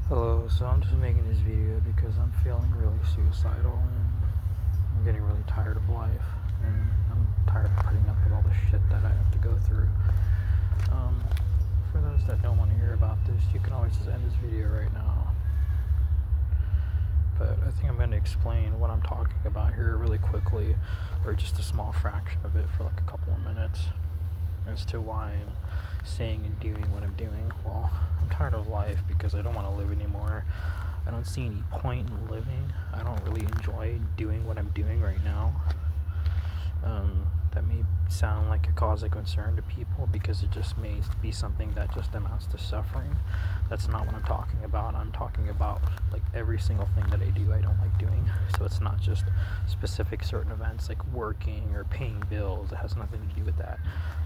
Hello, so I'm just making this video because I'm feeling really suicidal and I'm getting really tired of life and I'm tired of putting up with all the shit that I have to go through. For those that don't want to hear about this, you can always just end this video right now. But I think I'm going to explain what I'm talking about here really quickly, or just a small fraction of it for like a couple of minutes, as to why I'm saying and doing what I'm doing. Well, I'm tired of life because I don't want to live anymore. I don't see any point in living. I don't really enjoy doing what I'm doing right now. That may sound like a cause of concern to people because it just may be something that just amounts to suffering. That's not what I'm talking about. I'm talking about like every single thing that I do I don't like doing. So it's not just specific certain events like working or paying bills. It has nothing to do with that.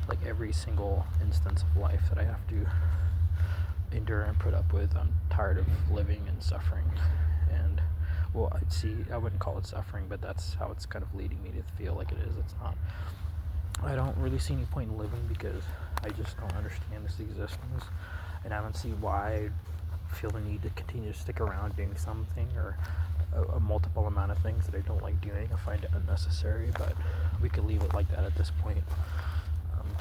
Like every single instance of life that I have to endure and put up with, I'm tired of living and suffering. And well, I wouldn't call it suffering, but that's how it's kind of leading me to feel like it is. It's not. I don't really see any point in living because I just don't understand this existence, and I don't see why I feel the need to continue to stick around doing something or a multiple amount of things that I don't like doing. I find it unnecessary, but we could leave it like that at this point.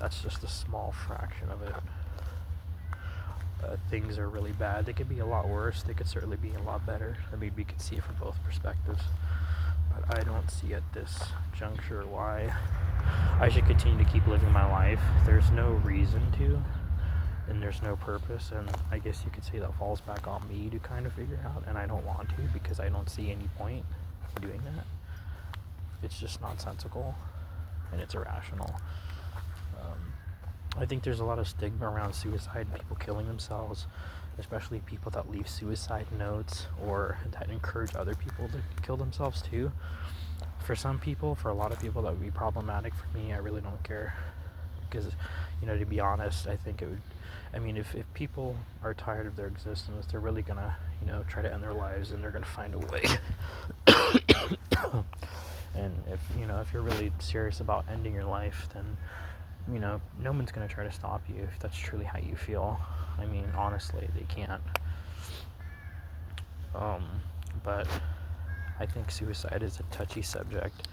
That's just a small fraction of it. Things are really bad. They could be a lot worse. They could certainly be a lot better. I mean, we could see it from both perspectives. But I don't see at this juncture why I should continue to keep living my life. There's no reason to, and there's no purpose. And I guess you could say that falls back on me to kind of figure out. And I don't want to because I don't see any point in doing that. It's just nonsensical and it's irrational. I think there's a lot of stigma around suicide, people killing themselves, especially people that leave suicide notes or that encourage other people to kill themselves too. For some people, for a lot of people, that would be problematic. For me, I really don't care because, to be honest, I think it would, if people are tired of their existence, they're really gonna, try to end their lives and they're gonna find a way. And if you're really serious about ending your life, then no one's going to try to stop you if that's truly how you feel. Honestly, they can't. But I think suicide is a touchy subject,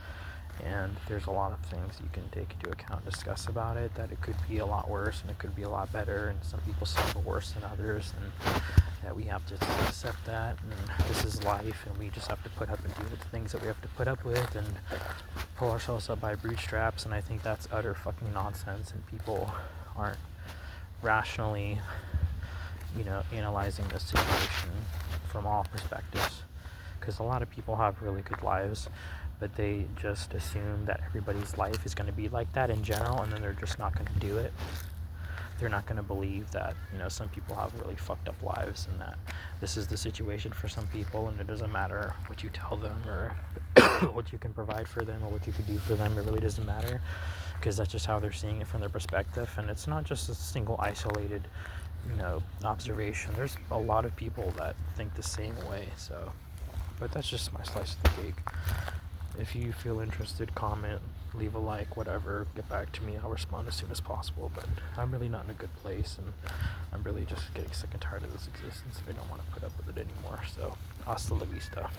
and there's a lot of things you can take into account and discuss about it, that it could be a lot worse and it could be a lot better, and some people suffer worse than others, and that we have to accept that, and this is life, and we just have to put up and do the things that we have to put up with and pull ourselves up by bootstraps. And I think that's utter fucking nonsense, and people aren't rationally analyzing the situation from all perspectives, because a lot of people have really good lives, but they just assume that everybody's life is going to be like that in general, and then they're just not going to do it. They're not going to believe that some people have really fucked up lives, and that this is the situation for some people, and it doesn't matter what you tell them or what you can provide for them or what you can do for them. It really doesn't matter, because that's just how they're seeing it from their perspective. And it's not just a single isolated observation. There's a lot of people that think the same way. But that's just my slice of the cake. If you feel interested, comment, leave a like, whatever, get back to me. I'll respond as soon as possible. But I'm really not in a good place, and I'm really just getting sick and tired of this existence, and I don't want to put up with it anymore. So, hasta la vista.